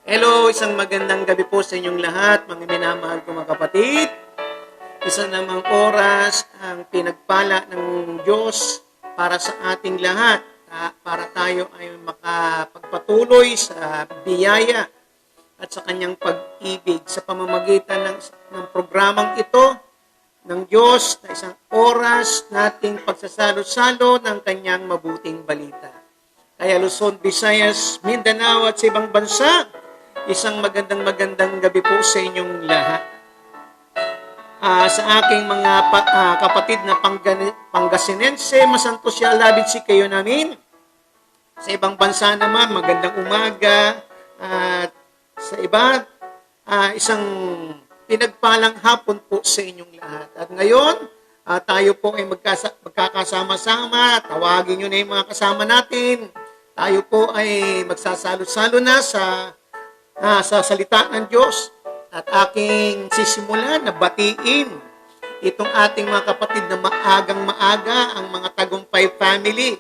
Hello, isang magandang gabi po sa inyong lahat, mga minamahal ko mga kapatid. Isa namang oras ang pinagpala ng Diyos para sa ating lahat, para tayo ay makapagpatuloy sa biyaya at sa kanyang pag-ibig sa pamamagitan ng programang ito ng Diyos na isang oras nating pagsasalo-salo ng kanyang mabuting balita. Kaya Luzon, Visayas, Mindanao at sa ibang bansa, isang magandang gabi po sa inyong lahat. Sa aking mga kapatid na Pangasinense, masanto siya labid si kayo namin. Sa ibang bansa naman, magandang umaga. At sa iba, isang pinagpalang hapon po sa inyong lahat. At ngayon, tayo po ay magkakasama-sama. Tawagin nyo na yung mga kasama natin. Tayo po ay magsasalo-salo na sa salita ng Diyos at aking sisimulan na batiin itong ating mga kapatid na maagang-maaga, ang mga Tagumpay family,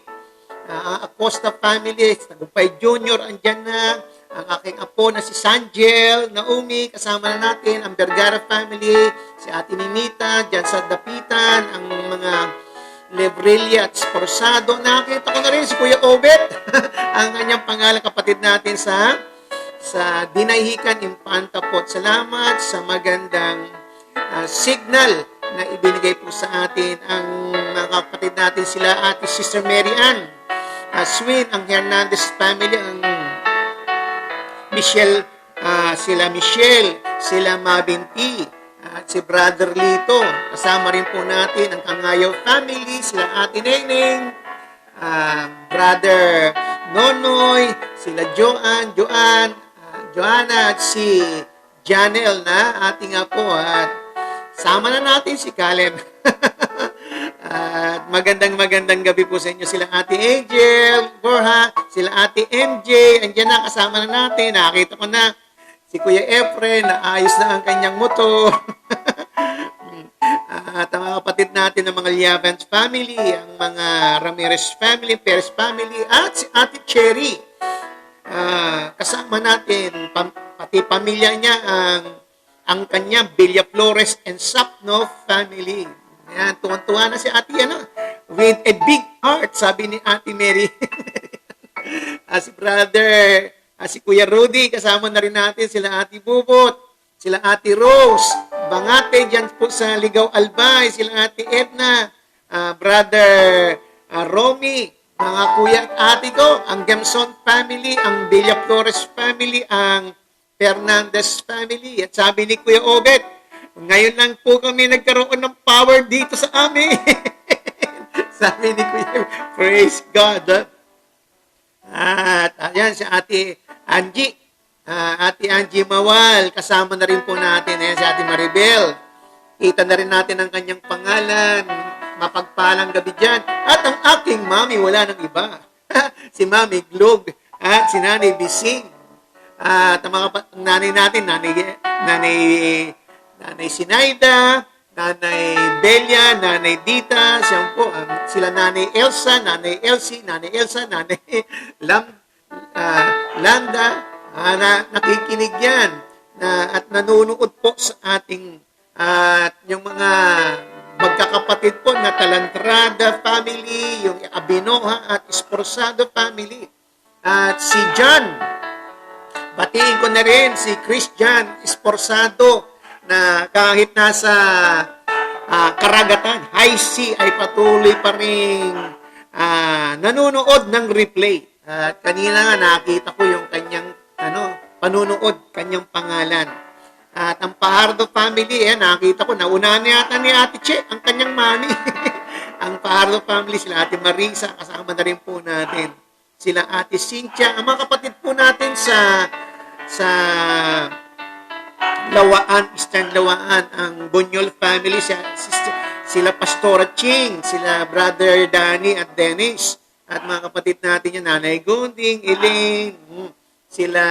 Acosta family, Tagumpay Junior, andyan na, ang aking apo na si Sanjel, Naomi, kasama na natin, ang Vergara family, si Ate Ninita, dyan sa Dapitan, ang mga Lebrelia at Sporsado. Nakita ko na rin si Kuya Obet, ang kanyang pangalan kapatid natin sa Dinayhican Infanta po. Salamat sa magandang signal na ibinigay po sa atin ang mga kapatid natin sila Ate Sister Mary Ann, Swin, ang Hernandez family, ang Michelle, sila Mabinti, at si Brother Lito. Kasama rin po natin ang Kangayaw family, sila Ate Neneng, Brother Nonoy, sila Joanna at si Janelle na ating apo, at sama na natin si Caleb. At magandang gabi po sa inyo, sila Ate Angel, Borja, sila Ate MJ, andyan na, kasama na natin. Nakita ko na si Kuya Efren, naayos na ang kanyang motor. At ang mga kapatid natin ng mga Liavans family, ang mga Ramirez family, Perez family, at si Ate Cherry. Kasama natin, pati pamilya niya, ang kanya Villa Flores and Sapno family. Ayan, tuwan-tuwa na si Ate, with a big heart, sabi ni Ate Mary. Si brother, si Kuya Rudy, kasama na rin natin, sila Ate Bubot, sila Ate Rose, Bangate, dyan po sa Ligaw Albay, sila Ate Edna, brother Romy, mga kuya at ate ko, ang Gemson family, ang Villa Flores family, ang Fernandez family. At sabi ni Kuya Obet, ngayon lang po kami nagkaroon ng power dito sa amin. Sabi ni Kuya, praise God. At ayan si Ate Angie, Ate Angie Mawal, kasama na rin po natin. Ayan si Ate Maribel. Kita na rin natin ang kanyang pangalan. Mapagpalang gabi dyan. At ang aking mami, wala nang iba. Si Mami Glog at si Nanay Bising. At ang mga nanay natin, Nanay Sinaida, Nanay Belia, Nanay Dita, siyang po, sila Nanay Elsa, Nanay Elsie, Nanay Elsa, Nanay Landa, na nakikinig yan at nanonood po sa ating at yung mga magkakapatid po na Talantrada family, yung Abinoha at Esforzado family. At si John, batiin ko na rin si Christian Esforzado na kahit nasa karagatan, high sea, ay patuloy pa rin nanonood ng replay. At kanina nga nakita ko yung kanyang panunood, kanyang pangalan. At ang Pahardo family, nakita ko, naunahan yata ni Ate Che, ang kanyang mami. Ang Pahardo family, sila Ate Marisa, kasama na rin po natin. Sila Ate Cynthia, ang mga kapatid po natin sa Lawaan, Eastern Lawaan, ang Bunyol family, sila Pastora Ching, sila Brother Danny at Dennis, at mga kapatid natin yan, Nanay Gonding, Elaine, sila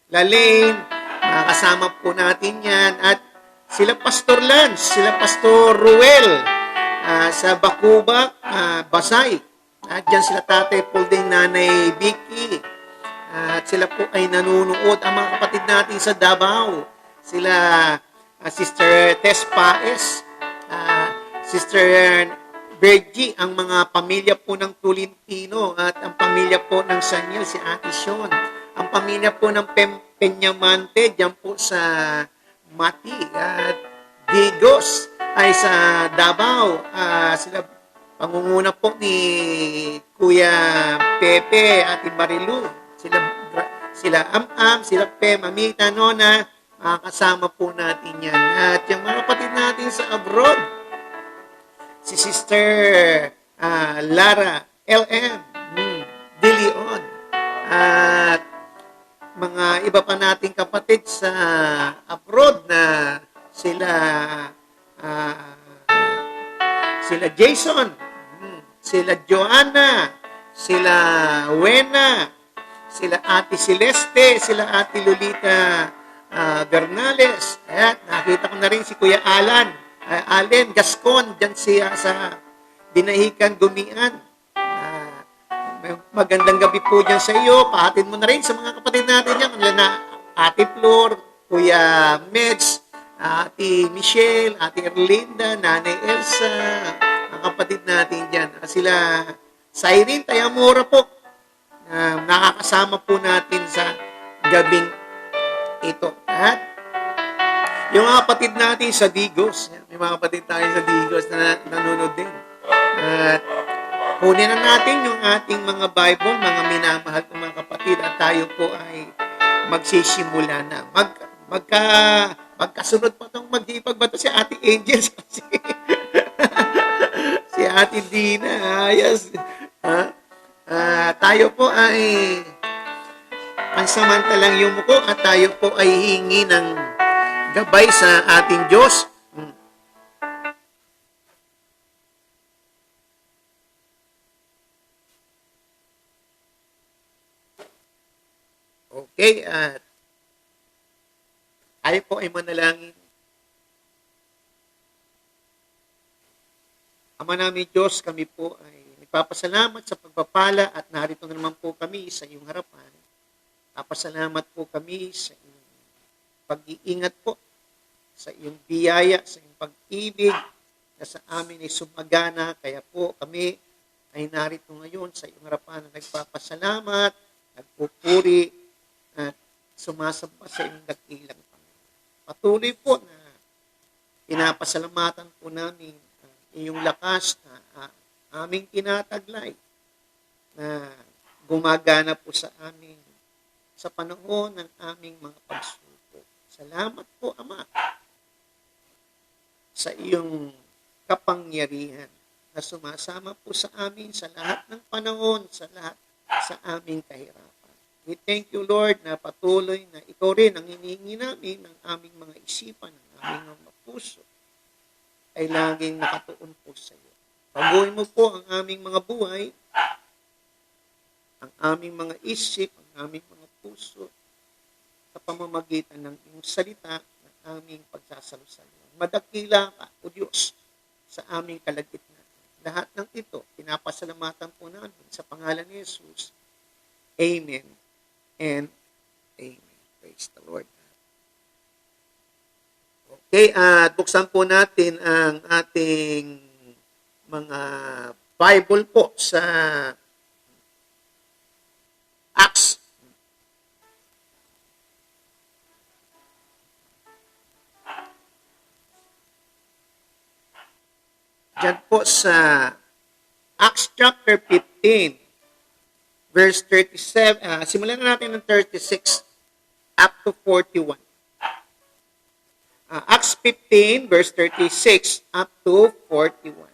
Lalaine, kasama po natin yan, at sila Pastor Lance, sila Pastor Ruel, sa Bacuba, Basay, at dyan sila Tatay Polding, Nanay Vicky, at at sila po ay nanunood. Ang mga kapatid natin sa Davao, sila Sister Tess Paes, Sister Bergie, ang mga pamilya po ng Tolentino at ang pamilya po ng Sanyel, si Ate Sean. Ang pamilya po ng Peñamante, dyan po sa Mati at Digos ay sa Davao. Sila pangunguna po ni Kuya Pepe at Marilu. Sila Am-Am, sila Pe, Mamita, Nona, makakasama po natin yan. At yung mga kapatid natin sa abroad, si Sister Lara LM De Leon at mga iba pa nating kapatid sa abroad na sila Jason, sila Joanna, sila Wena, sila Ate Celeste, sila Ate Lolita Bernales. At nakita ko na rin si Kuya Allen Gascon, dyan siya sa Dinahican, Gumian. Magandang gabi po dyan sa iyo. Pahatid mo na rin sa mga kapatid natin dyan. Na Ate Flor, Kuya Meds, Ate Michelle, Ate Erlinda, Nanay Elsa, ang kapatid natin dyan. Sila Cyrene Tayamura po. Nakakasama po natin sa gabing ito. At yung mga kapatid natin sa Digos, may mga kapatid tayo sa Digos na nanonood din. At kunin na natin yung ating mga Bible, mga minamahal kong mga kapatid, at tayo po ay magsisimula na. Magkasunod pa itong maghipagbato si Ate Angel. Si Ate Dina, ayos. Tayo po ay pansamantalang yumuko at tayo po ay hingi ng gabay sa ating Diyos. Okay, at tayo po ay manalangin. Ama namin Diyos, kami po ay nagpapasalamat sa pagpapala at narito na naman po kami sa iyong harapan. Papasalamat po kami sa iyong pag-iingat po, sa iyong biyaya, sa iyong pag-ibig na sa amin ay sumagana. Kaya po kami ay narito ngayon sa iyong harapan na nagpapasalamat, nagpupuri, at sumasamba sa iyong dakilang Panginoon. Patuloy po na pinapasalamatan po namin ang iyong lakas na aming tinataglay na gumagana po sa amin sa panahon ng aming mga pagsubok. Salamat po, Ama, sa iyong kapangyarihan na sumasama po sa amin sa lahat ng panahon, sa lahat sa aming kahirapan. We thank you, Lord, na patuloy na ikaw rin ang hinihingi namin ng aming mga isipan, ng aming mga puso, ay laging nakatuon po sa iyo. Pabuhay mo po ang aming mga buhay, ang aming mga isip, ang aming mga puso, sa pamamagitan ng iyong salita, ng aming pagsasalusaluhan. Madakila ka, O Diyos, sa aming kalagitnaan. Lahat ng ito, pinapasalamatan po namin sa pangalan ni Jesus. Amen and amen. Praise the Lord. Okay, at buksan po natin ang ating mga Bible po sa Acts. Diyan po sa Acts chapter 15, verse 37, simulan na natin ng 36 up to 41. Acts 15, verse 36 up to 41.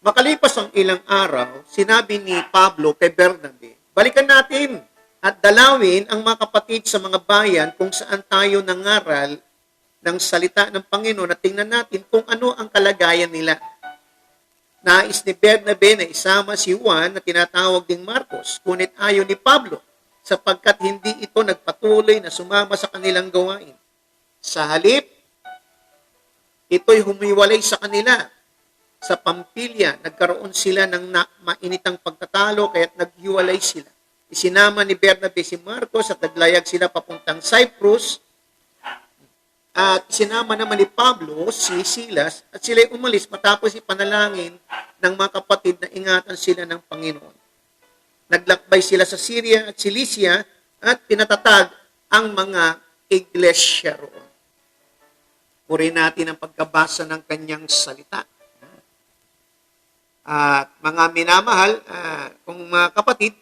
Makalipas ang ilang araw, sinabi ni Pablo kay Bernabe, balikan natin at dalawin ang mga kapatid sa mga bayan kung saan tayo nangaral ng salita ng Panginoon at tingnan natin kung ano ang kalagayan nila. Nais ni Bernabe na isama si Juan na tinatawag ding Marcos, ngunit ayaw ni Pablo sapagkat hindi ito nagpatuloy na sumama sa kanilang gawain. Sa halip, ito'y humiwalay sa kanila. Sa Pampilya, nagkaroon sila ng mainitang pagtatalo kaya't naghiwalay sila. Isinama ni Bernabe si Marcos at naglayag sila papuntang Cyprus. At isinama naman ni Pablo si Silas at sila umalis matapos ipanalangin ng mga kapatid na ingatan sila ng Panginoon. Naglakbay sila sa Syria at Cilicia at pinatatag ang mga iglesia roon. Purihin natin ang pagkabasa ng kanyang salita. At mga minamahal, kung mga kapatid,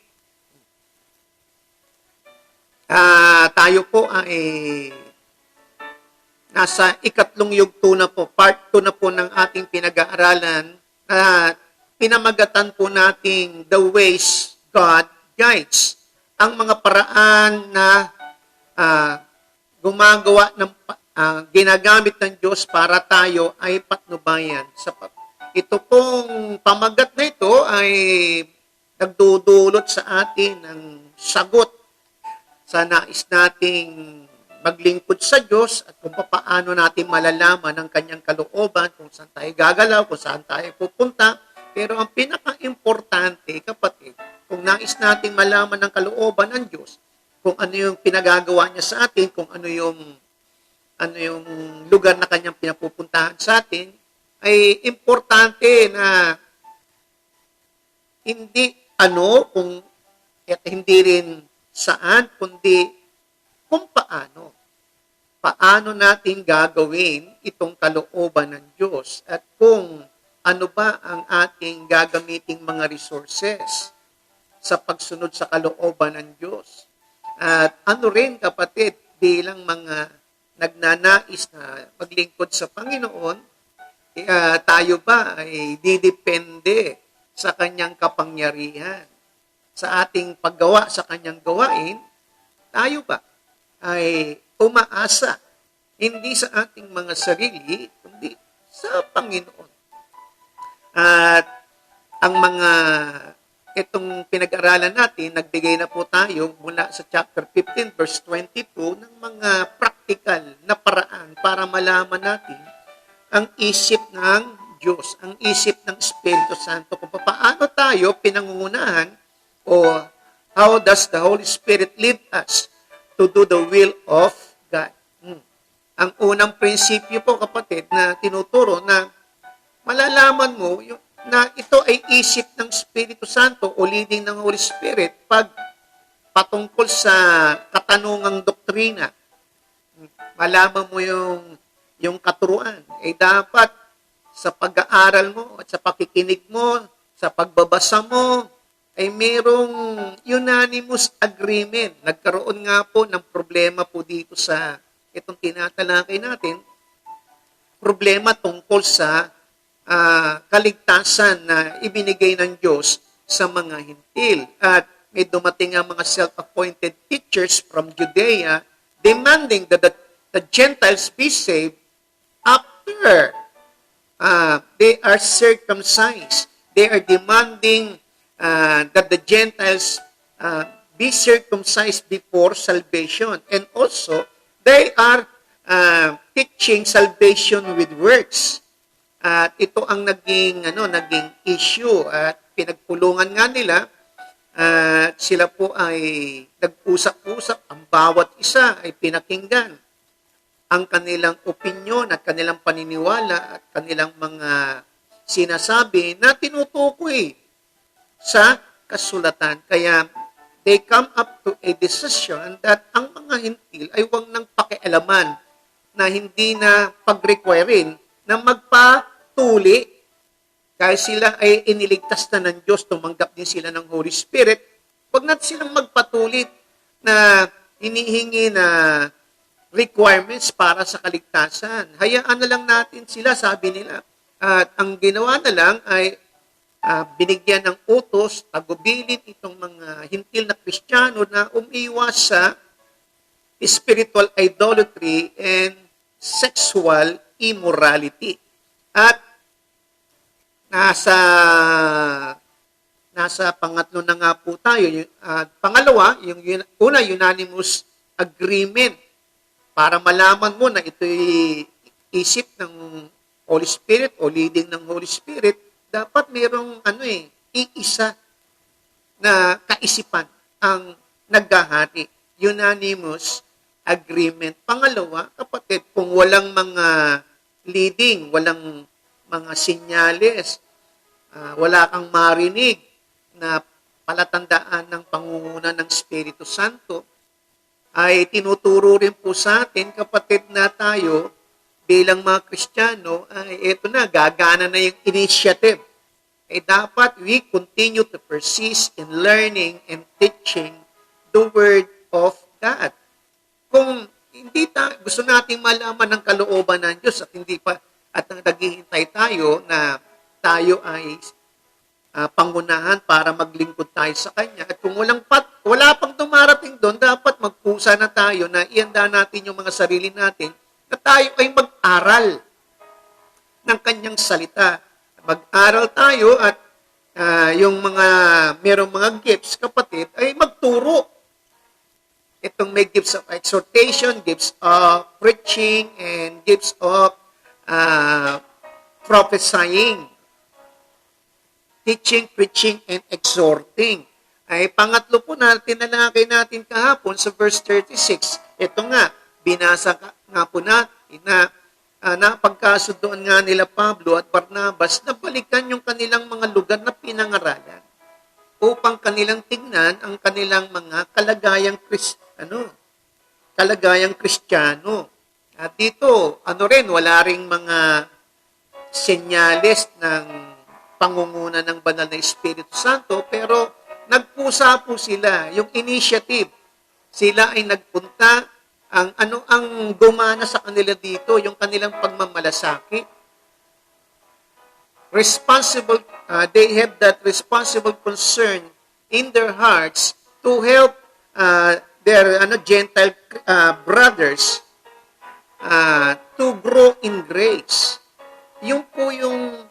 tayo po ay nasa ikatlong yugto na po, part 2 na po ng ating pinag-aaralan na pinamagatan po nating the ways God guides. Ang mga paraan na ginagamit ng Diyos para tayo ay patnubayan. Ito pong pamagat na ito ay nagdudulot sa atin ng sagot sa nais nating maglingkod sa Diyos at kung paano natin malalaman ang kanyang kalooban, kung saan tayo gagalaw, kung saan tayo pupunta. Pero ang pinaka-importante, kapatid, kung nais nating malaman ang kalooban ng Diyos, kung ano yung pinagagawa niya sa atin, kung ano yung lugar na kanyang pinapupuntahan sa atin, ay importante na hindi kung at hindi rin saan, kundi kung paano. Paano natin gagawin itong kalooban ng Diyos at kung ano ba ang ating gagamiting mga resources sa pagsunod sa kalooban ng Diyos. At ano rin, kapatid, bilang mga nagnanais na maglingkod sa Panginoon, tayo ba ay didepende sa kanyang kapangyarihan? Sa ating paggawa sa kanyang gawain, tayo ba ay umaasa hindi sa ating mga sarili, kundi sa Panginoon. At ang itong pinag-aralan natin, nagbigay na po tayo mula sa chapter 15, verse 22, ng mga practical na paraan para malaman natin ang isip ng Diyos, ang isip ng Espiritu Santo, kung paano tayo pinangungunahan o how does the Holy Spirit lead us to do the will of God. Ang unang prinsipyo po, kapatid, na tinuturo na malalaman mo na ito ay isip ng Espiritu Santo o leading ng Holy Spirit pag patungkol sa katanungang doktrina. Malaman mo yung katuruan. Dapat sa pag-aaral mo at sa pakikinig mo, sa pagbabasa mo, ay mayroong unanimous agreement. Nagkaroon nga po ng problema po dito sa itong tinatalakay natin, problema tungkol sa kaligtasan na ibinigay ng Diyos sa mga hintil. At may dumating ang mga self-appointed teachers from Judea demanding that the Gentiles be saved after they are circumcised. They are demanding that the Gentiles be circumcised before salvation. And also, they are teaching salvation with works. At ito ang naging issue at pinagpulungan nga nila. Sila po ay nag-usap-usap, ang bawat isa ay pinakinggan ang kanilang opinyon at kanilang paniniwala at kanilang mga sinasabi na tinutukoy sa kasulatan. Kaya they come up to a decision that ang mga hintil ay huwag nang pakialaman na hindi na pag-requirein na magpatuli dahil sila ay iniligtas na ng Diyos, tumanggap din sila ng Holy Spirit. Huwag natin silang magpatulit na hinihingi na requirements para sa kaligtasan. Hayaan na lang natin sila, sabi nila. At ang ginawa na lang ay binigyan ng utos, tagubilin itong mga hintil na Kristiyano na umiwas sa spiritual idolatry and sexual immorality. At nasa pangatlo na nga po tayo. Pangalawa, yung una, unanimous agreement para malaman mo na ito'y isip ng Holy Spirit o leading ng Holy Spirit, dapat mayroong iisa na kaisipan. ang naghahati. Unanimous agreement. Pangalawa, kapatid, kung walang mga leading, walang mga sinyales, wala kang marinig na palatandaan ng pangunguna ng Espiritu Santo, ay tinuturo rin po sa atin, kapatid, na tayo bilang mga Kristiyano, ay eto na, gagana na yung initiative. Dapat we continue to persist in learning and teaching the Word of God. Kung hindi gusto nating malaman ng kalooban ng Diyos at hindi pa at naghihintay tayo na tayo ay pangunahan para maglingkod tayo sa Kanya. At kung wala pang dumarating doon, dapat magpusa na tayo na ihanda natin yung mga sarili natin na tayo ay mag-aral ng Kanyang salita. Mag-aral tayo at yung merong mga gifts, kapatid, ay magturo. Itong may gifts of exhortation, gifts of preaching, and gifts of prophesying. Teaching, preaching, and exhorting. Ay pangatlo po natin na natin kahapon sa verse 36. Ito nga, binasa nga po natin na napagkasunduan nga nila Pablo at Barnabas na balikan yung kanilang mga lugar na pinangaralan upang kanilang tignan ang kanilang mga kalagayang Kristiyano. At dito, wala ring mga senyales ng pangunguna ng banal na Espiritu Santo, pero nagpusa po sila, yung initiative. Sila ay nagpunta, ang gumana sa kanila dito, yung kanilang pagmamalasakit. They have that responsible concern in their hearts to help their Gentile brothers to grow in grace. Yung po yung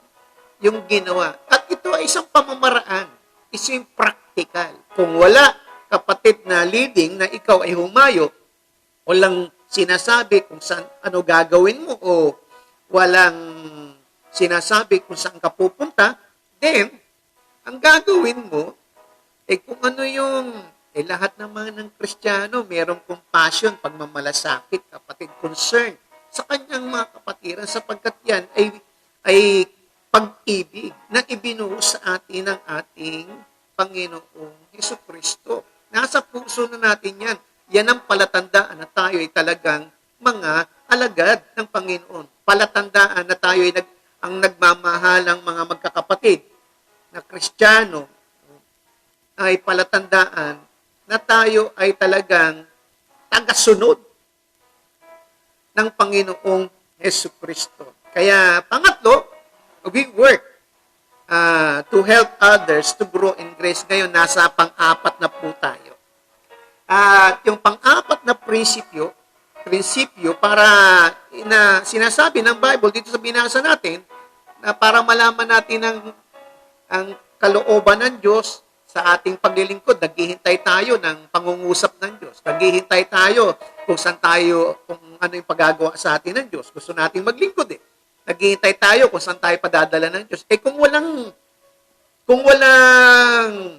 ginawa. At ito ay isang pamamaraan. Isang practical. Kung wala, kapatid, na leading na ikaw ay humayo, walang sinasabi kung saan, ano gagawin mo, o walang sinasabi kung saan ka pupunta, then, ang gagawin mo, kung ano lahat naman ng Kristiyano, merong compassion, pagmamalasakit, kapatid, concern sa kanyang mga kapatiran, sapagkat yan ay pag-ibig na ibinuhos sa atin ng ating Panginoong Hesukristo. Nasa puso na natin yan. Yan ang palatandaan na tayo ay talagang mga alagad ng Panginoon. Palatandaan na tayo ay ang nagmamahalang mga magkakapatid na Kristiyano, ay palatandaan na tayo ay talagang tagasunod ng Panginoong Hesukristo. Kaya pangatlo, we work to help others to grow in grace. Ngayon, nasa pang-apat na po tayo. At yung pang-apat na prinsipyo para sinasabi ng Bible dito sa binasa natin, na para malaman natin ang kalooban ng Diyos sa ating paglilingkod, naghihintay tayo ng pangungusap ng Diyos. Naghihintay tayo kung ano yung pagagawa sa atin ng Diyos. Gusto nating maglingkod Naghihintay tayo kung saan tayo padadala ng Diyos. Kung walang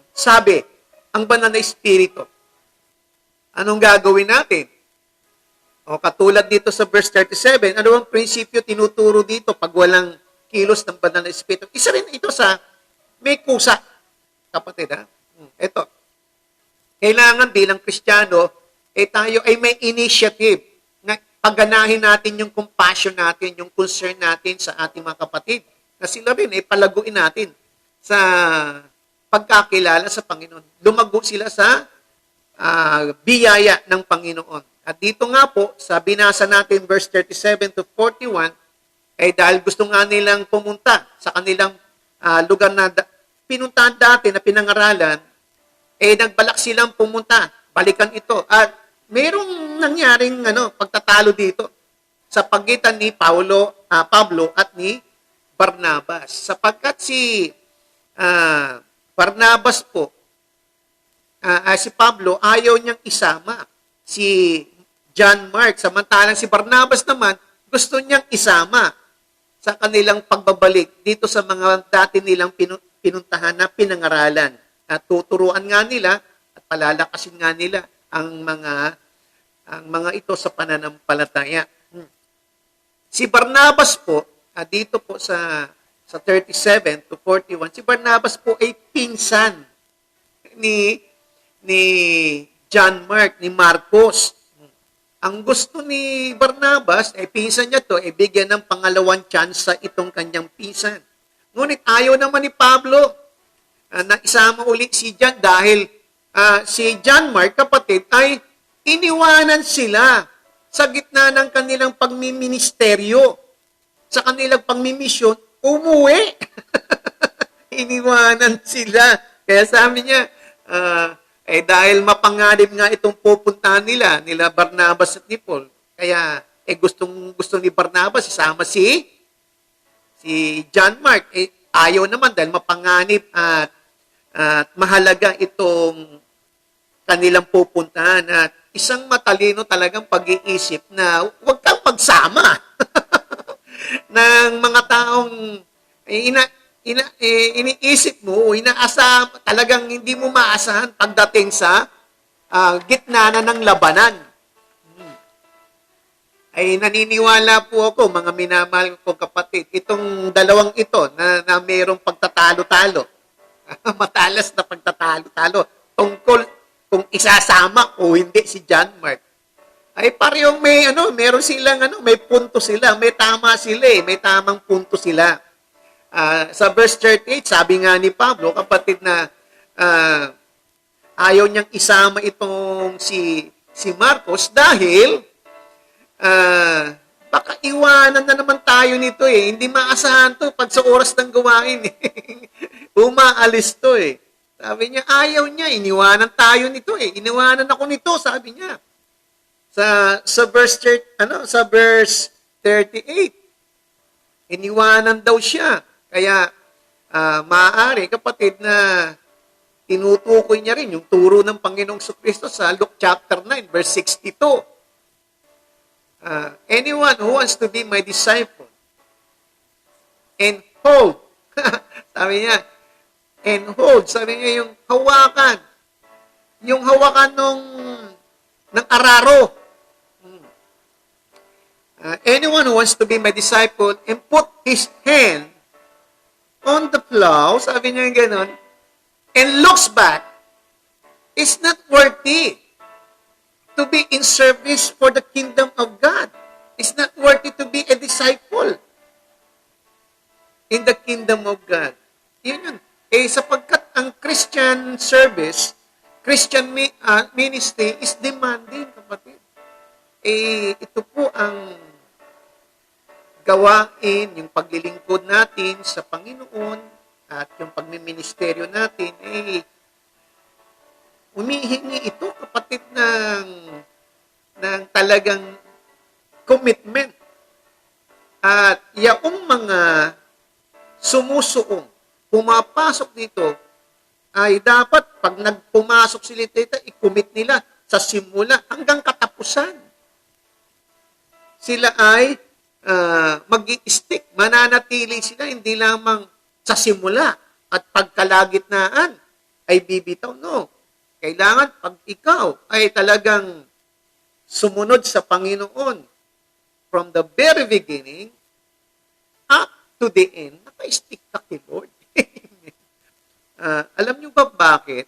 sabi ang banal na Espiritu, anong gagawin natin? Katulad dito sa verse 37, ano ang prinsipyo tinuturo dito pag walang kilos ng banal na Espiritu? Isa rin ito sa may kusa, kapatid. Ito. Kailangan bilang Kristiyano, tayo ay may initiative na pagganahin natin yung compassion natin, yung concern natin sa ating mga kapatid, na sila rin palaguin natin sa pagkakilala sa Panginoon. Lumago sila sa biyaya ng Panginoon. At dito nga po, sa binasa natin verse 37 to 41, dahil gusto nga nilang pumunta sa kanilang lugar na pinuntahan dati na pinangaralan, nagbalak silang pumunta, balikan ito. At mayroong nangyaring pagtatalo dito sa pagitan ni Pablo at ni Barnabas. Sapagkat si Barnabas po, si Pablo, ayaw niyang isama si John Mark. Samantalang si Barnabas naman, gusto niyang isama sa kanilang pagbabalik dito sa mga dati nilang pinuntahan na pinangaralan. At tuturuan nga nila at palalakasin nga nila ang mga ito sa pananampalataya. Si Barnabas po, dito po sa 37 to 41, si Barnabas po ay pinsan ni John Mark, ni Marcos. Ang gusto ni Barnabas, pinsan niya to, bigyan ng pangalawang tsansa itong kanyang pinsan. Ngunit ayaw naman ni Pablo na isama uli si John dahil si John Mark, kapatid, ay iniwanan sila sa gitna ng kanilang pagmiministeryo, sa kanilang pagmimisyon, umuwi. Iniwanan sila. Kaya sabi niya, dahil mapanganib nga itong pupuntahan nila Barnabas at ni Paul, kaya gusto ni Barnabas isama si John Mark. Ayaw naman dahil mapanganib at mahalaga itong kanilang pupuntahan. At isang matalino talagang pag-iisip na huwag kang pagsama ng mga taong iniisip mo, inaasam, talagang hindi mo maasahan pagdating sa gitna na ng labanan. Ay naniniwala po ako, mga minamahal ko kapatid, itong dalawang ito na mayroong pagtatalo-talo, matalas na pagtatalo-talo, tungkol kung isasama o hindi si John Mark, ay parehong meron silang may punto sila, may tama sila, may tamang punto sila. Sa verse 38, sabi nga ni Pablo, kapatid, na ayaw niyang isama itong si Marcos dahil baka iwanan na naman tayo nito Hindi maasahan to pag sa oras ng gawain Umaalis to Sabi niya, ayaw niya, iniwanan tayo nito Iniwanan ako nito, sabi niya. Sa verse 38, iniwanan daw siya. Kaya, maaari, kapatid, na tinutukoy niya rin yung turo ng Panginoong Kristo sa Luke chapter 9, verse 62. Anyone who wants to be my disciple and hold, sabi niya, sabi niya yung hawakan ng araro. Anyone who wants to be my disciple and put his hand on the plow, sabi niya yung ganon, and looks back, is not worthy to be in service for the kingdom of God. It's not worthy to be a disciple in the kingdom of God. Yun. Sapagkat ang Christian service, Christian ministry is demanding, kapatid. Ito po ang gawain, yung paglilingkod natin sa Panginoon at yung pagmiministeryo natin, humihingi ito, kapatid, ng talagang commitment. At yaong mga sumusuong, pumapasok dito, ay dapat, pag nagpumasok sila dito, i-commit nila sa simula hanggang katapusan. Sila ay mag-i-stick, mananatili sila, hindi lamang sa simula at pagkalagitnaan ay bibitaw. No. Kailangan pag ikaw ay talagang sumunod sa Panginoon from the very beginning up to the end, naka-stick ka kay Lord. Alam niyo ba bakit?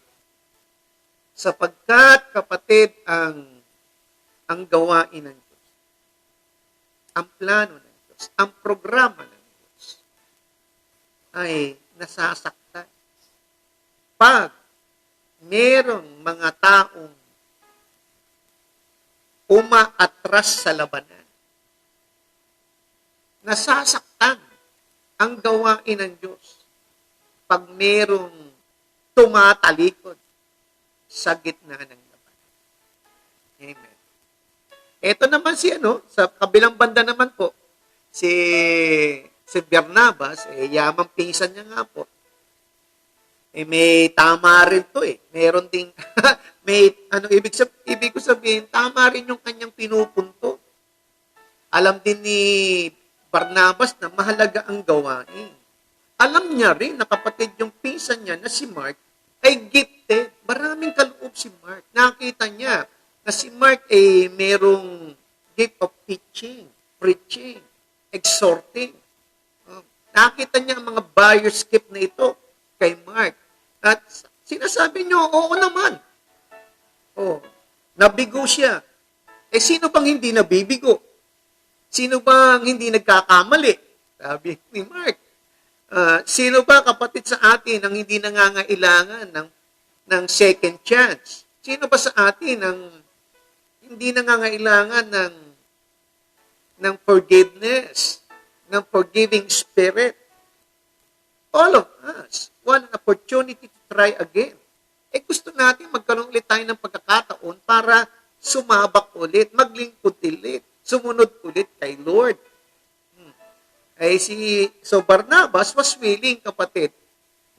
Sapagkat, kapatid, ang gawain ng Diyos, ang plano ng Diyos, ang programa ng Diyos ay nasasaktan. Pag merong mga taong umaatras sa labanan, nasasaktan ang gawain ng Diyos pag merong tumatalikod sa gitna ng labanan. Amen. Ito naman sa kabilang banda naman po, si Barnabas, yamang pinsan niya nga po. May tama rin to Meron ding, ibig ko sabihin, tama rin yung kanyang pinupunto. Alam din ni Barnabas na mahalaga ang gawain. Alam niya rin na kapatid yung pinsan niya na si Mark ay gifted, maraming kalooban nag-move si Mark. Nakita niya na si Mark ay merong gift of teaching, preaching, exhorting. Nakita niya ang mga buyer's gift na ito kay Mark. At sinasabi niyo, oo naman. Nabigo siya. Sino bang hindi nabibigo? Sino bang hindi nagkakamali? Sabi ni Mark. Sino ba kapatid sa atin ang hindi nangangailangan ng second chance? Sino ba sa atin ang hindi nangangailangan ng forgiveness, ng forgiving spirit? All of us want an opportunity to try again. Gusto natin magkaroon ulit tayo ng pagkakataon para sumabak ulit, maglingkod ulit, sumunod ulit kay Lord. So Barnabas was willing, kapatid,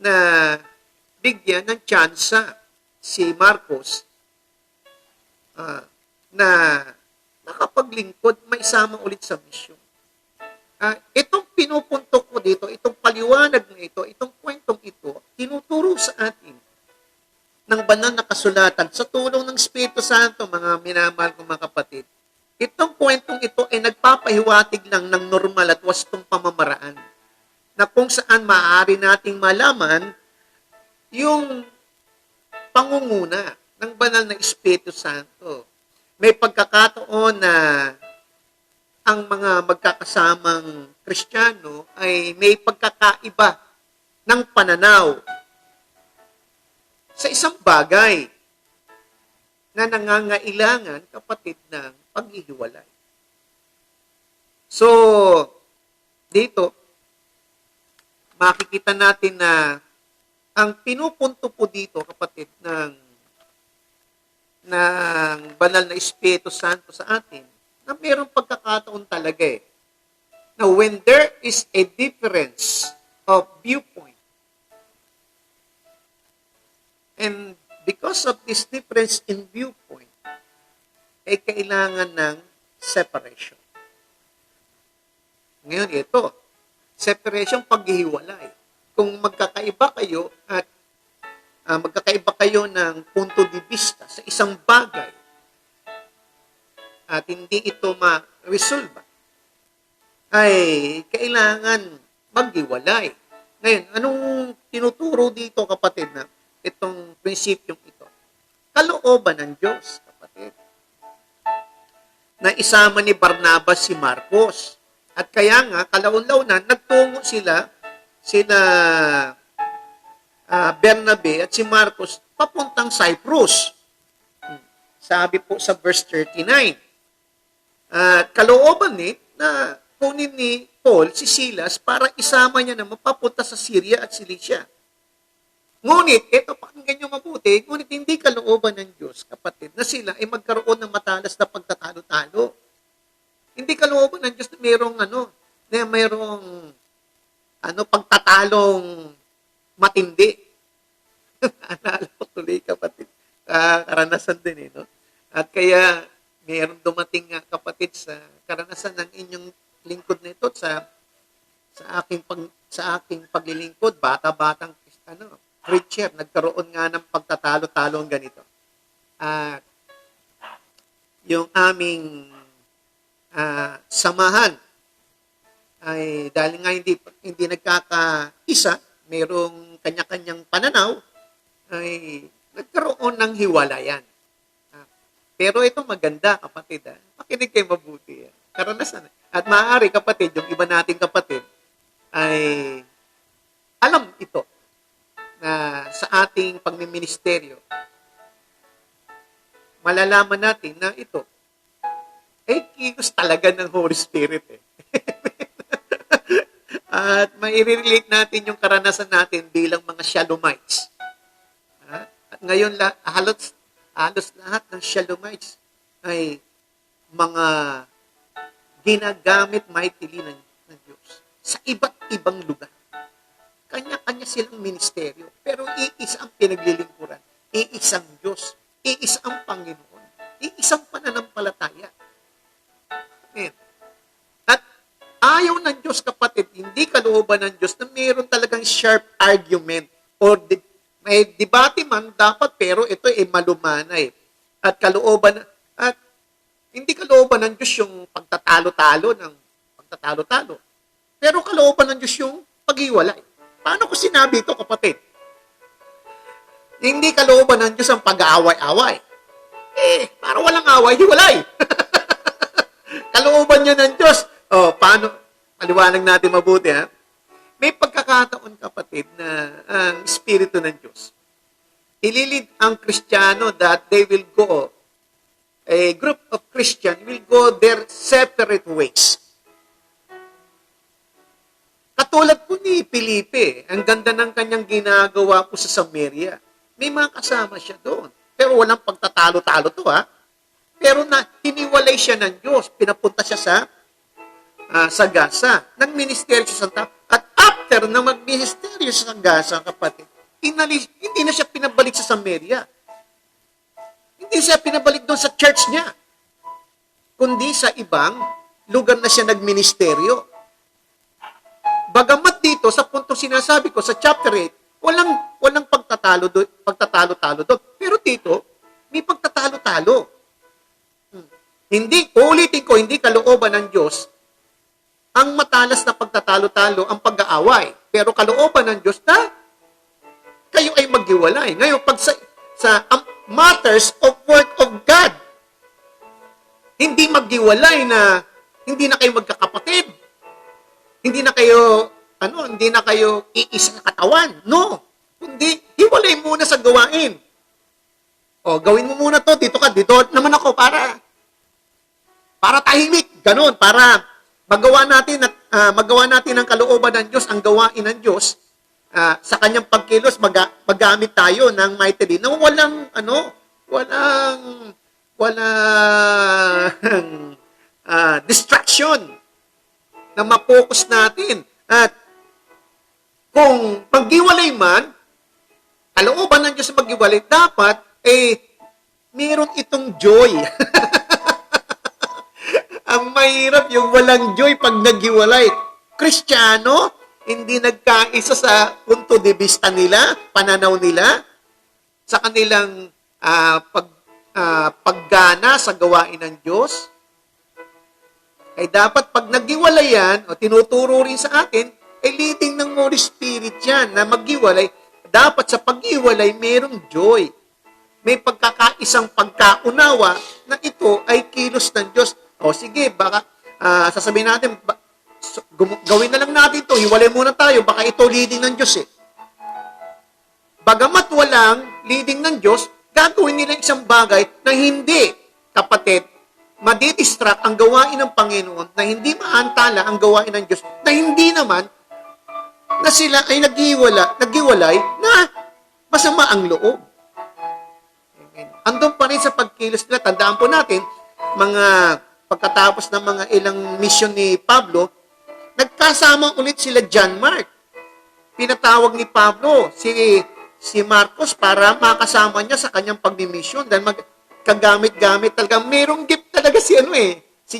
na bigyan ng tsansa si Marcos na nakapaglingkod, maisama ulit sa misyon. Itong pinupuntok ko dito, itong paliwanag na ito, itong kwentong ito, tinuturo sa atin ng banal na kasulatan sa tulong ng Espiritu Santo, mga minamahal kong mga kapatid. Itong kwentong ito ay nagpapahiwatig lang ng normal at wastong pamamaraan na kung saan maaari nating malaman yung pangunguna ng banal na Espiritu Santo. May pagkakataon na ang mga magkakasamang Kristiyano ay may pagkakaiba ng pananaw sa isang bagay na nangangailangan, kapatid, ng paghihiwalay. So, dito, makikita natin na ang pinupunto po dito, kapatid, ng banal na Espiritu Santo sa atin, na mayroong pagkakataon talaga na when there is a difference of viewpoint, and because of this difference in viewpoint, kailangan ng separation. Ngayon, ito, separation, paghihiwalay. Kung magkakaiba kayo at magkakaiba kayo ng punto de vista sa isang bagay at hindi ito ma-resolve, ay kailangan maghiwalay. Ngayon, anong tinuturo dito, kapatid, na itong prinsipyong ito? Kalooban ng Diyos, kapatid, na isama ni Barnabas si Marcos. At kaya nga, kalaon-launan, nagtungo sila Bernabe at si Marcos papuntang Cyprus. Sabi po sa verse 39. Kalooban na kunin ni Paul si Silas para isama niya na mapapunta sa Syria at Cilicia. Ngunit, ito, pakinggan nyo mabuti, ngunit hindi kalooban ng Diyos, kapatid, na sila ay magkaroon ng matalas na pagtatalo-talo. Hindi kalooban ng Diyos na mayroong pagtatalong matindi. Alala ko tuloy, kapatid. Karanasan din, no? At kaya, mayroong dumating nga, kapatid, sa karanasan ng inyong lingkod nito sa aking paglilingkod, bata-batang preacher, nagkaroon nga ng pagtatalo-talong ganito. At yung aming samahan ay dahil nga hindi nagkakaisa, mayroong kanya-kanyang pananaw, ay nagkaroon ng hiwalayan. Pero ito maganda, kapatid. Makinig kayo mabuti. Karanasan. At maaari, kapatid, yung iba nating kapatid, ay alam ito na sa ating pagmiministeryo, malalaman natin na ito ay kilos talaga ng Holy Spirit. At mai-relate natin yung karanasan natin bilang mga Shallomites. At ngayon, halos lahat ng Shallomites ay mga ginagamit mightily ng Diyos sa iba't ibang lugar. Kanya-kanya silang ministeryo, pero iisa ang pinaglilingkuran, iisang Diyos, iisa ang Panginoon, iisang pananampalataya. Amen. At ayaw ng Diyos, kapatid, hindi kalooban ng Diyos na mayroon talagang sharp argument or May debate man dapat, pero ito ay malumanay. At kalooban, at hindi kalooban ng Diyos yung pagtatalo-talo. Pero kalooban ng Diyos yung paghiwalay. Paano ko sinabi ito, kapatid? Hindi kalooban ng Diyos ang pag-aaway-away. Para walang away, hiwalay. Kalooban niya ng Diyos. Paano? Paliwanag natin mabuti, ha? May pagkakataon, kapatid, na ang Espiritu ng Diyos, ililid ang Kristiyano that they will go, a group of Christian will go their separate ways. Katulad po ni Felipe, ang ganda ng kanyang ginagawa po sa Samaria. May mga kasama siya doon. Pero walang pagtatalo-talo to, ha? Pero hiniwalay siya ng Diyos. Pinapunta siya sa Gaza. Nagministeryo siya sa tao. At after na magministeryo siya sa Gaza, kapatid, hindi na siya pinabalik sa Samaria. Hindi siya pinabalik doon sa church niya. Kundi sa ibang lugar na siya nagministeryo. Bagamat dito, sa puntong sinasabi ko, sa chapter 8, walang pagtatalo-talo doon. Pero dito, may pagtatalo-talo. Ulitin ko, hindi kalooban ng Diyos ang matalas na pagtatalo-talo, ang pag-aaway. Pero kalooban ng Diyos na kayo ay maghiwalay. Ngayon, pag sa matters of work of God, hindi maghiwalay na hindi na kayo magkakapatid. Hindi na kayo iisa na katawan. No. Kundi, hiwalay muna sa gawain. Gawin mo muna to, dito naman ako para tahimik. Ganon, para magawa natin ang kalooban ng Diyos, ang gawain ng Diyos, sa kanyang pagkilos, magamit tayo ng mightily na walang distraction na mapokus natin. At kung maghiwalay man, kalooban ng Diyos sa maghiwalay, dapat, meron itong joy. Ang mahirap yung walang joy pag naghiwalay. Kristiyano, hindi nagkaisa sa punto de vista nila, pananaw nila, sa kanilang paggana sa gawain ng Diyos. Ay dapat pag naghiwalay yan, o tinuturo rin sa atin, leading ng Holy Spirit yan, na maghiwalay, dapat sa paghiwalay, mayroong joy. May pagkakaisang pagkaunawa na ito ay kilos ng Diyos. Sige, baka sasabihin natin, gawin na lang natin ito, hiwalay muna tayo, baka ito leading ng Diyos . Bagamat walang leading ng Diyos, gagawin nila isang bagay na hindi, kapatid, madidistract ang gawain ng Panginoon, na hindi maantala ang gawain ng Diyos, na hindi naman na sila ay naghiwalay na masama ang loob. Andun pa rin sa pagkilos nila. Tandaan po natin, pagkatapos ng mga ilang mission ni Pablo, nagkasama ulit sila John Mark. Pinatawag ni Pablo si Marcos para makasama niya sa kanyang pagmimission dahil magkagamit-gamit talaga. Merong gift talaga si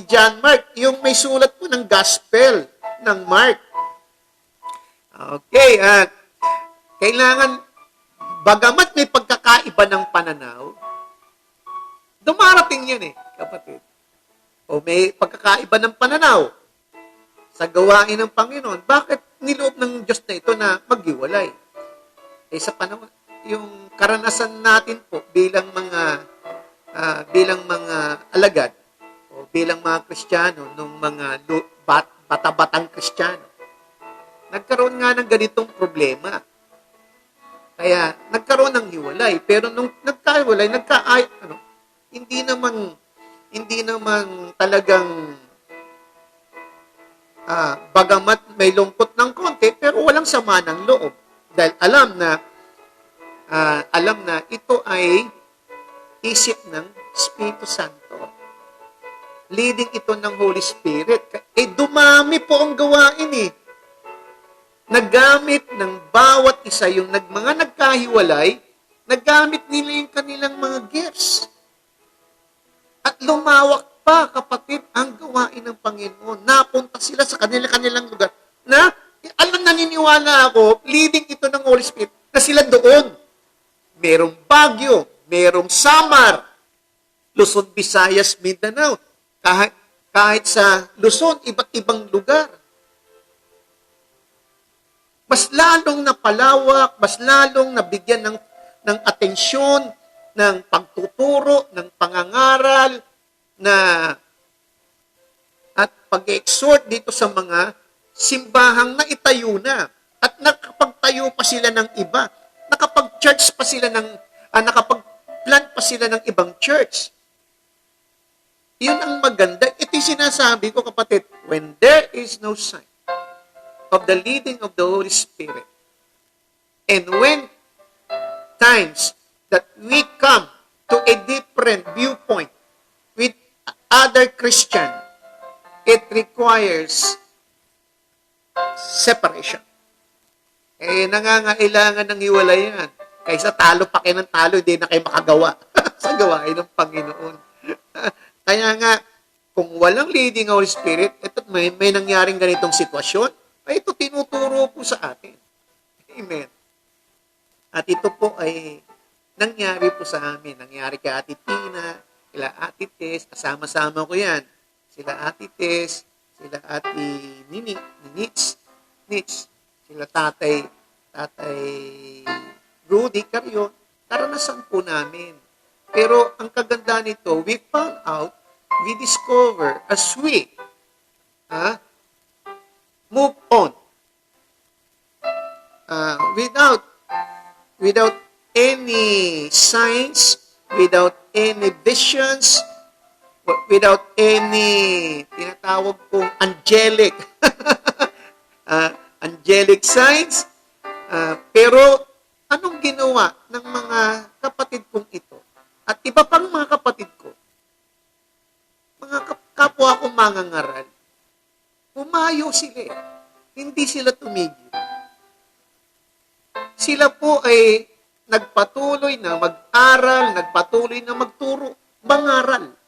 John Mark, yung may sulat po ng gospel ng Mark. Okay, at kailangan, bagamat may pagkakaiba ng pananaw, dumarating yan kapatid. May pagkakaiba ng pananaw sa gawain ng Panginoon. Bakit niloob ng Diyos na ito na maghiwalay? Sa panahon, yung karanasan natin po bilang mga alagad o bilang mga Kristiyano, nung mga bata-batang Kristiyano, nagkaroon nga ng ganitong problema. Kaya nagkaroon ng hiwalay. Pero nung nagkahiwalay, hindi naman talagang bagamat may lungkot ng konti, pero walang sama ng loob. Dahil alam na ito ay isip ng Espiritu Santo. Leading ito ng Holy Spirit. Dumami po ang gawain Nagamit ng bawat isa yung mga nagkahiwalay, nagamit nila yung kanilang mga gifts. At lumawak pa, kapatid, ang gawain ng Panginoon. Napunta sila sa kanilang lugar na, naniniwala ako, leading ito ng Holy Spirit, na sila doon. merong Baguio, merong Samar, Luzon, Visayas, Mindanao. Kahit sa Luzon, iba't ibang lugar. Mas lalong napalawak, mas lalong nabigyan ng atensyon, ng pagtuturo, ng pangangaral, at pag-exhort dito sa mga simbahang naitayo na. At nakapagtayo pa sila ng iba. Nakapag-church pa sila nakapag-plant pa sila ng ibang church. Yun ang maganda. Ito yung sinasabi ko, kapatid, when there is no sign of the leading of the Holy Spirit, and when times that we come to a different viewpoint with other Christian, it requires separation. Nangangailangan ng hiwalayan. Kaysa talo pa kayo ng talo, hindi na kayo makagawa sa gawain ng Panginoon. Kaya nga, kung walang leading Holy Spirit, may nangyaring ganitong sitwasyon, ay ito tinuturo po sa atin. Amen. At ito po ay nangyari po sa amin. Nangyari kay Ate Tina, sila Ate Tess, kasama-sama ko yan. Sila Ate Tess, sila Ate Nits, sila Tatay Rudy Carion. Karanasan po namin. Pero ang kaganda nito, we found out, we discover as we move on without any signs, without any visions, without any tinatawag kong angelic angelic signs. Pero anong ginawa ng mga kapatid kong ito? At iba pang mga kapatid ko, mga kapwa kong mangangaral, umayo sila. Hindi sila tumigil. Sila po ay nagpatuloy na mag-aral, nagpatuloy na magturo, mangaral.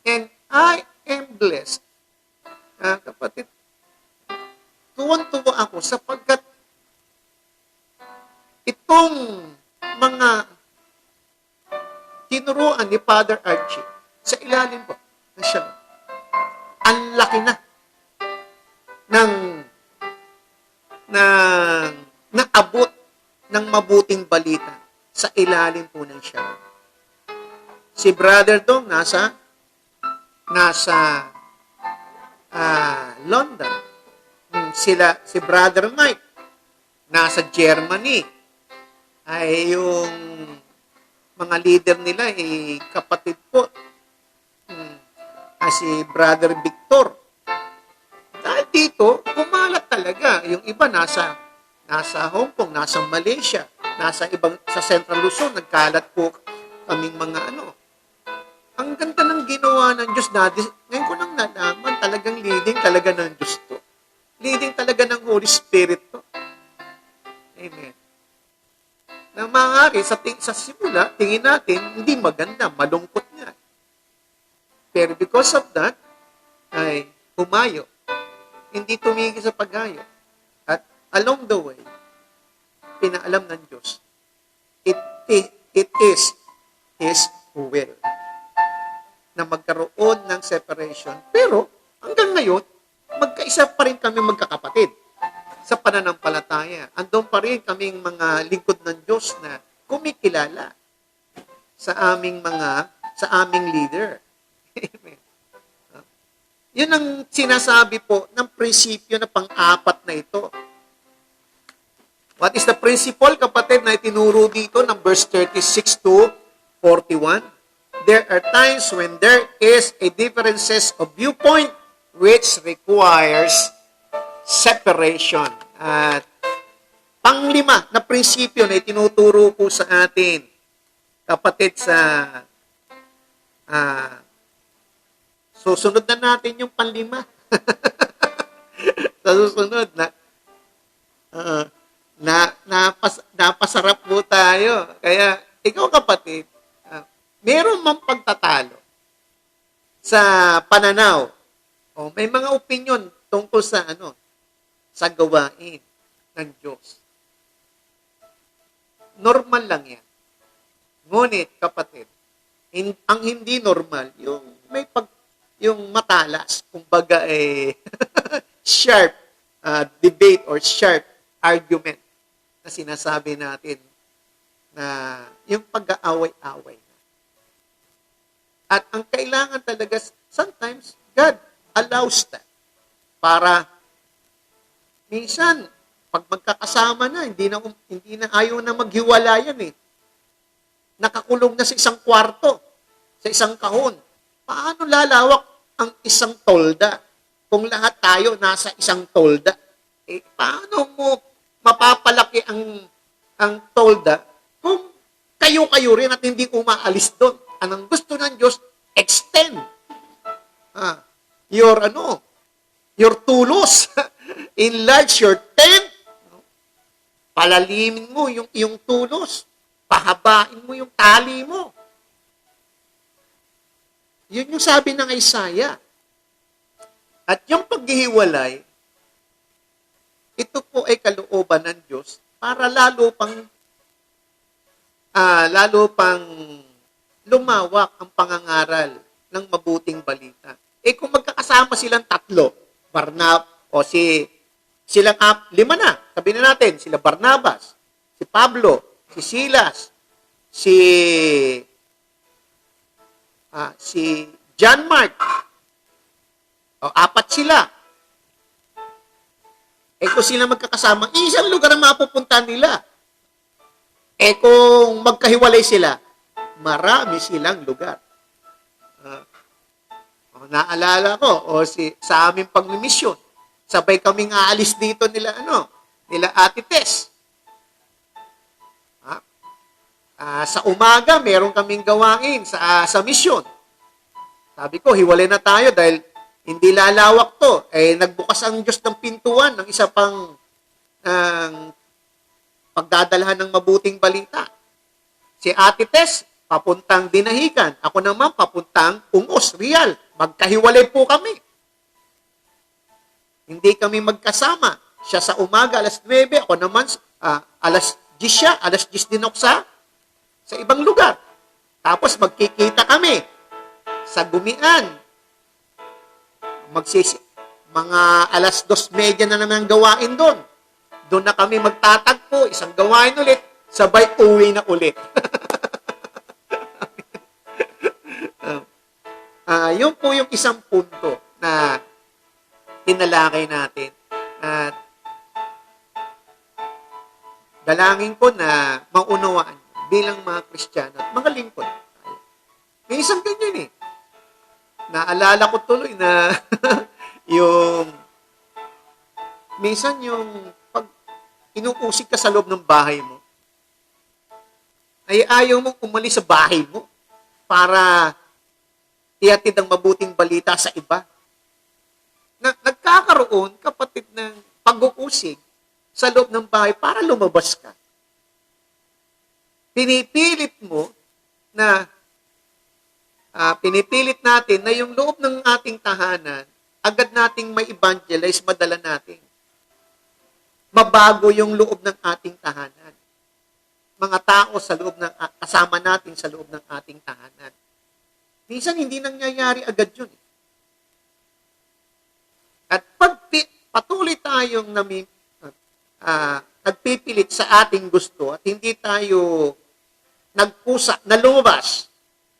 And I am blessed. Kapatid, tuwan-tuwa ako sapagkat itong mga tinuruan ni Father Archie sa ilalim po na siya, ang laki na ng naabot ng mabuting balita sa ilalim po ng siya. Si Brother Dong nasa London. Si Brother Mike nasa Germany. Ay yung mga leader nila kapatid po. Si Brother Victor. Dahil dito, kumalat talaga. Yung iba nasa Hong Kong, nasa Malaysia, sa Central Luzon, nagkalat po kaming mga Ang ganda ng ginawa ng Diyos natin. Ngayon ko nang nalaman, talagang leading talaga ng Diyos to. Leading talaga ng Holy Spirit to. Amen. Na maaari, sa simula, tingin natin, hindi maganda, malungkot nga. Pero because of that, ay humayo. Hindi tumigil sa paghayo. At along the way, pinaalam ng Diyos, it is His will na magkaroon ng separation. Pero hanggang ngayon, magkaisa pa rin kami magkakapatid sa pananampalataya. Andun pa rin kaming mga lingkod ng Diyos na kumikilala sa aming leader. Amen. Yun ang sinasabi po ng prinsipyo na pang-apat na ito. What is the principle, kapatid, na itinuro dito ng verse 36 to 41? There are times when there is a differences of viewpoint which requires separation. At panglima na prinsipyo na itinuturo po sa atin, kapatid, susunod na natin yung panlima. Sa susunod napasarap po tayo. Kaya, ikaw kapatid, meron mang pagtatalo sa pananaw o may mga opinion tungkol sa gawain ng Diyos. normal lang yan. Ngunit, kapatid, ang hindi normal, yung matalas, kumbaga sharp debate or sharp argument na sinasabi natin na yung pag-aaway-away. At ang kailangan talaga, sometimes, God allows that para minsan, pag magkakasama na, hindi na ayaw na maghiwalayan eh. Nakakulong na sa isang kwarto, sa isang kahon. Paano lalawak ang isang tolda kung lahat tayo nasa isang tolda? Paano mo mapapalaki ang tolda kung kayo-kayo rin at hindi umaalis doon? Anong gusto ng Diyos? Extend your tulos. Enlarge your tent. Palalimin mo yung iyong tulos. Pahabain mo yung tali mo. Yun yung sabi ng Isaiah. At yung paghihiwalay, ito po ay kalooban ng Diyos para lalo pang lumawak ang pangangaral ng mabuting balita. Kung magkakasama silang tatlo, lima na, sabihin na natin, sila Barnabas, si Pablo, si Silas, si John Mark, apat sila. Kung sila magkakasama, isang lugar ang mapupuntahan nila. Kung magkahiwalay sila, marami silang lugar. Naalala ko, sa aming pagmimisyon, sabay kaming aalis dito nila Ate Tess. Sa umaga, meron kaming gawain sa misyon. Sabi ko, hiwalay na tayo dahil hindi lalawak to. Nagbukas ang Diyos ng pintuan ng isa pang pagdadalhan ng mabuting balita. Si Ate Tess, papuntang Dinahican. Ako naman, papuntang Ungos, Real. Magkahiwalay po kami. Hindi kami magkasama. Siya sa umaga, alas 9. Ako naman, alas 10 siya. Alas 10 din ako sa ibang lugar. Tapos magkikita kami sa Gumian. Mga alas 2:30 na naman ang gawain doon. Doon na kami magtatagpo. Isang gawain ulit. Sabay uwi na ulit. Yun po yung isang punto na tinalakay natin. At dalangin ko na maunawaan bilang mga Kristiyano at mga lingkod. May isang ganyan Naalala ko tuloy na minsan pag inuusig ka sa loob ng bahay mo, ay ayaw mong umalis sa bahay mo para ihatid ang mabuting balita sa iba. Nagkakaroon, kapatid, ng pag-uusig sa loob ng bahay para lumabas ka. Pinipilit natin na yung loob ng ating tahanan, agad nating may evangelize, madala natin. Mabago yung loob ng ating tahanan. Mga tao kasama natin sa loob ng ating tahanan. Minsan, hindi nangyayari agad yun. At pag patuloy tayong nagpipilit sa ating gusto at hindi tayo nagkusa na lumabas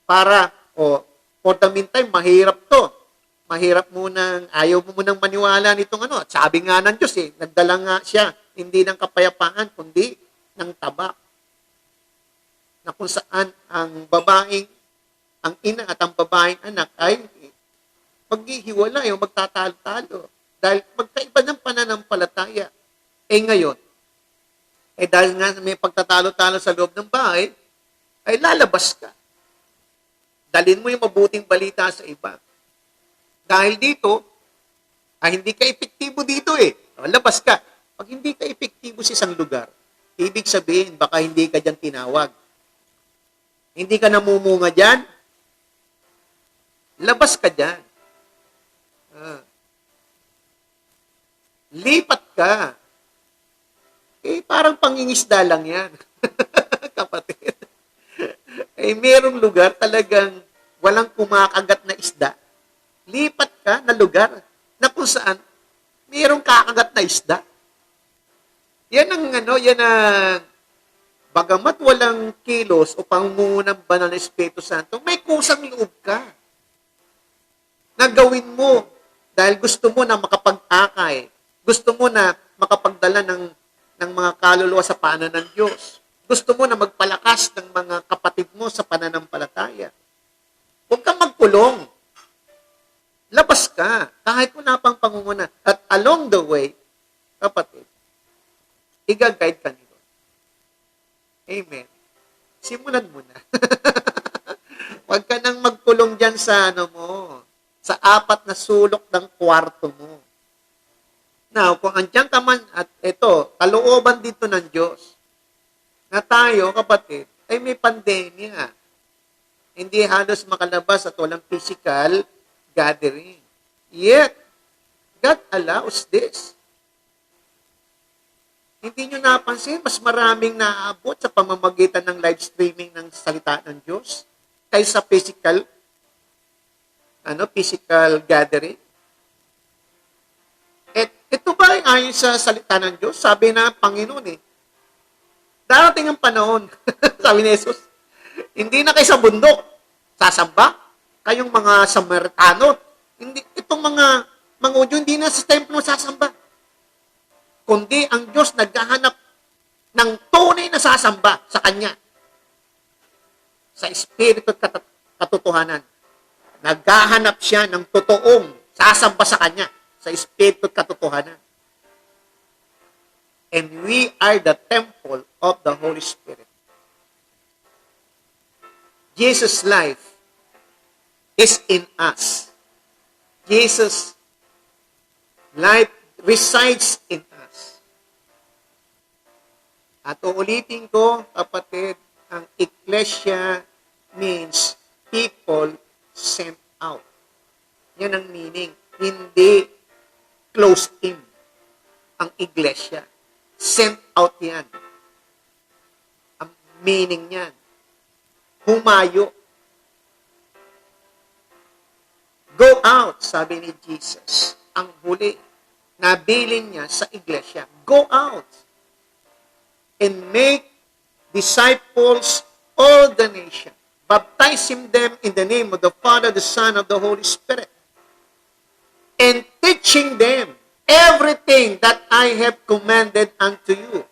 para, for the meantime, mahirap to. Mahirap ayaw mo munang maniwala nitong At sabi nga ng Diyos nagdala nga siya, hindi ng kapayapaan, kundi ng tabak. Na kung saan ang ina at ang babaeng anak ay maghihiwalay o magtatalo-talo. Dahil magkaiba ng pananampalataya. Ngayon, dahil nga may pagtatalo-talo sa loob ng bahay, ay lalabas ka. Dalhin mo yung mabuting balita sa iba. Dahil dito, hindi ka epektibo dito Labas ka. Pag hindi ka epektibo sa isang lugar, ibig sabihin, baka hindi ka dyan tinawag. Hindi ka namumunga dyan, labas ka dyan. Lipat ka. Parang pangingisda lang yan. kapatid. Eh, merong lugar talagang walang kumakagat na isda. Lipat ka na lugar na kung saan merong kakagat na isda. Yan ang bagamat walang kilos o pangungunan banal na Espiritu Santo, may kusang loob ka na gawin mo dahil gusto mo na makapag-akay. Gusto mo na makapagdala ng mga kaluluwa sa paanan ng Diyos. Gusto mo na magpalakas ng mga kapatid mo sa pananampalataya. Huwag kang magkulong. Labas ka, kahit wala pang pangunguna. At along the way, kapatid, i-guide ka nila. Amen. Simulan mo na. Huwag ka nang magkulong dyan sa sa 4 na sulok ng kwarto mo. Now, kung andyan ka man, at ito, kalooban dito ng Diyos, na tayo, kapatid, ay may pandemya. Hindi halos makalabas at walang physical gathering. Yet, God allows this. Hindi nyo napansin, mas maraming naaabot sa pamamagitan ng live streaming ng salita ng Diyos kaysa physical gathering. At ito ba ay ayon sa salita ng Diyos? Sabi na Panginoon darating ang panahon, sabi ni Jesus, hindi na kayo sa bundok, sasamba, kayong mga Samaritano, itong mga Udyo, hindi na sa templo sasamba. Kundi ang Diyos naghahanap ng tunay na sasamba sa Kanya. Sa Espiritu at katotohanan. Naghahanap siya ng totoong sasamba sa Kanya. Sa Espiritu at katotohanan. And we are the temple of the Holy Spirit. Jesus' life is in us. Jesus' life resides in us. At uulitin ko, kapatid, ang Iglesia means people sent out. Yan ang meaning. Hindi closed in ang Iglesia. Sent out yan. Ang meaning yan. Humayo. Go out, sabi ni Jesus. Ang huli, nabilin niya sa Iglesia. Go out and make disciples all the nation, baptizing them in the name of the Father, the Son, of the Holy Spirit, and teaching them everything that I have commanded unto you.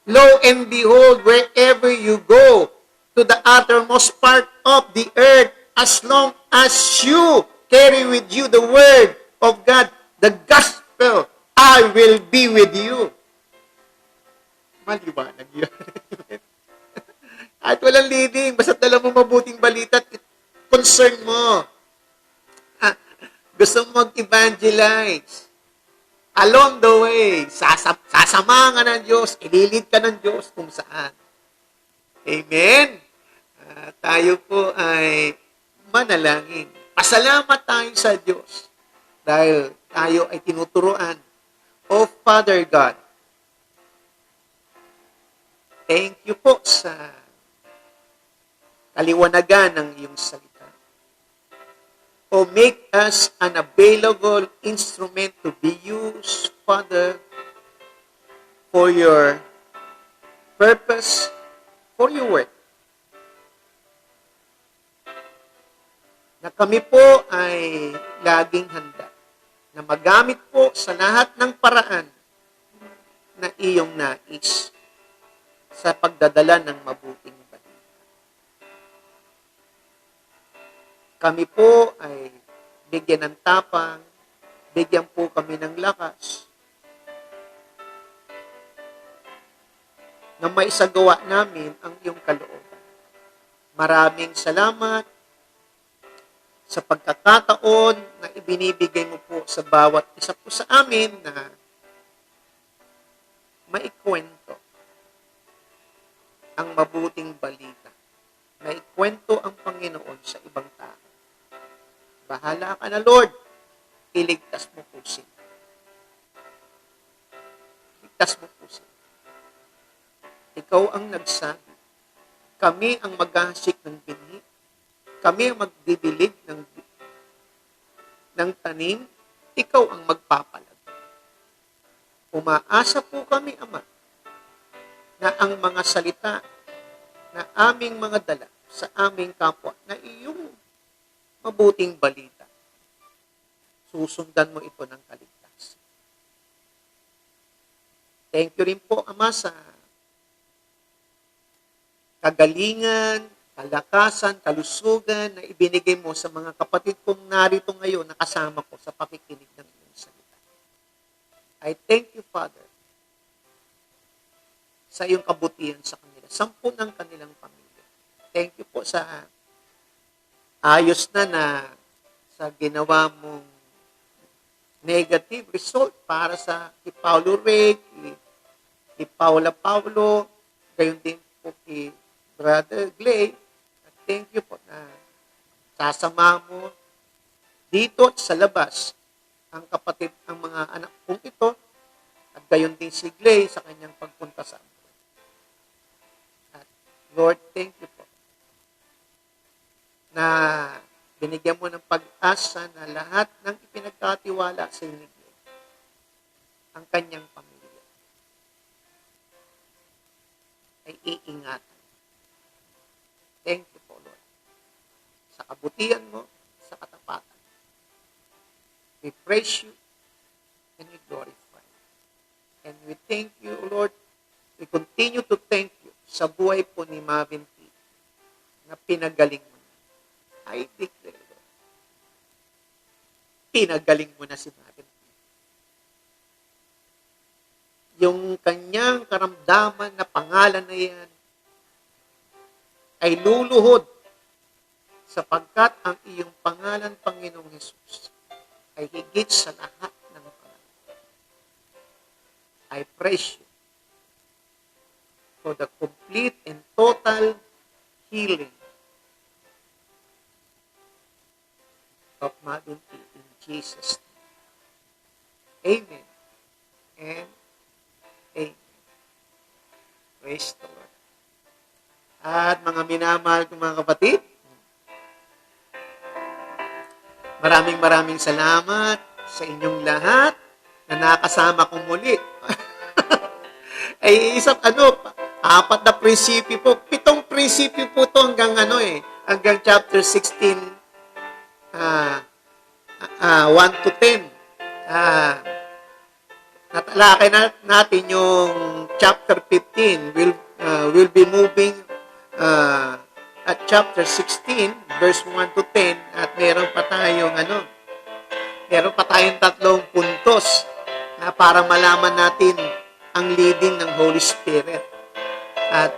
Lo and behold, wherever you go, to the uttermost part of the earth, as long as you carry with you the word of God, the gospel, I will be with you. Maliwanag yun. At walang leading, basta dala mo mabuting balita at concern mo. Gusto mo mag-evangelize. Along the way, sasama ka ng Diyos, ililid ka ng Diyos kung saan. Amen? Tayo po ay manalangin. Pasalamat tayo sa Diyos dahil tayo ay tinuturuan. O Father God, thank you po sa kaliwanagan ng iyong salita. O make us an available instrument to be used, Father, for your purpose, for your work. Na kami po ay laging handa na magamit po sa lahat ng paraan na iyong nais sa pagdadala ng mabuting balita. Kami po ay bigyan ng tapang, bigyan po kami ng lakas na maisagawa namin ang iyong kalooban. Maraming salamat sa pagkakataon na ibinibigay mo po sa bawat isa po sa amin na maikwento ang mabuting balita. Maikwento ang Panginoon sa ibang tao. Bahala ka na, Lord. Iligtas mo po sila. Iligtas mo po sila. Ikaw ang nagsabi Kami ang maghahasik ng binhi. Kami ang magdidilig ng tanim. Ikaw ang magpapalag. Umaasa po kami, Ama, na ang mga salita na aming mga dala sa aming kapwa, na iyong mabuting balita, susundan mo ito ng kaligtasan. Thank you rin po, Ama, sa kagalingan, kalakasan, kalusugan na ibinigay mo sa mga kapatid kong narito ngayon na kasama ko sa pakikinig ng iyong salita. I thank you, Father, sa iyong kabutihan sa kanila, 10 ng kanilang pamilya. Thank you po sa ayos na sa ginawa mong negative result para sa kay Paulo Ray, kay Paula Paulo, gayon din po kay Brother Glay. Thank you po na sasama mo dito at sa labas ang kapatid, ang mga anak kong ito, at gayon din si Glay sa kanyang pagpunta sa amin. At Lord, thank you po na binigyan mo ng pag-asa na lahat ng ipinagkatiwala sa inyo, ang kanyang pamilya, ay iingatan. Thank you po, Lord, sa kabutihan mo, sa katapatan. We praise you and we glorify you. And we thank you, Lord. We continue to thank you sa buhay po ni Mavin P. na pinagaling mo. I declare, Lord, pinagaling mo na si Mavin P. Yung kanyang karamdaman na pangalan na yan ay luluhod sapagkat ang iyong pangalan, Panginoong Hesus, ay higit sa lahat ng pangalan. I praise you for the complete and total healing of Mavin P. in Jesus' name. Amen and amen. Praise the Lord. At mga minamahal kong mga kapatid, maraming salamat sa inyong lahat na nakasama kong muli. Ay isang 4 na prinsipyo po. 7 prinsipyo po to hanggang hanggang chapter 16, 1 to 10. Natalakay natin yung chapter 15. We'll be moving at chapter 16, verse 1 to 10, at meron pa tayong 3 puntos na para malaman natin ang leading ng Holy Spirit. At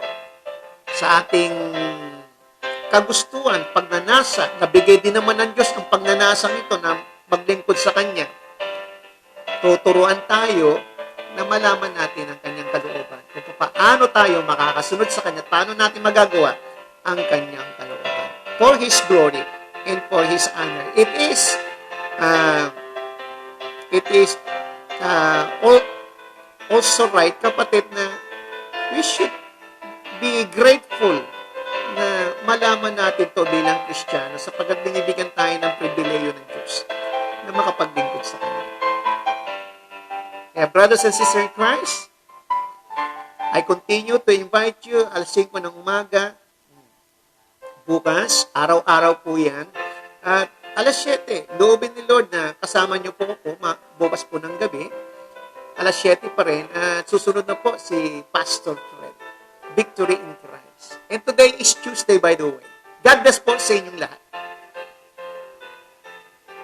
sa ating kagustuhan, pagnanasa, nabigay din naman ng Diyos ang pagnanasang ito na maglingkod sa Kanya. Tuturuan tayo na malaman natin ang Kanyang kalooban. Kung paano tayo makakasunod sa Kanya, paano natin magagawa ang Kanyang kalooban. For His glory and for His honor. It is also right, kapatid, na we should be grateful na malaman natin to bilang Kristiyano sapagkat binibigyan tayo ng pribileyo ng Diyos na makapaglingkod sa Kanya. Kaya brothers and sisters in Christ, I continue to invite you alas 5 ng umaga, bukas, araw-araw po yan, at alas 7, loobin ni Lord na kasama niyo po ako, bukas po ng gabi, alas 7 pa rin, at susunod na po si Pastor Fred, Victory in Christ. And today is Tuesday, by the way. God bless po sa inyong lahat.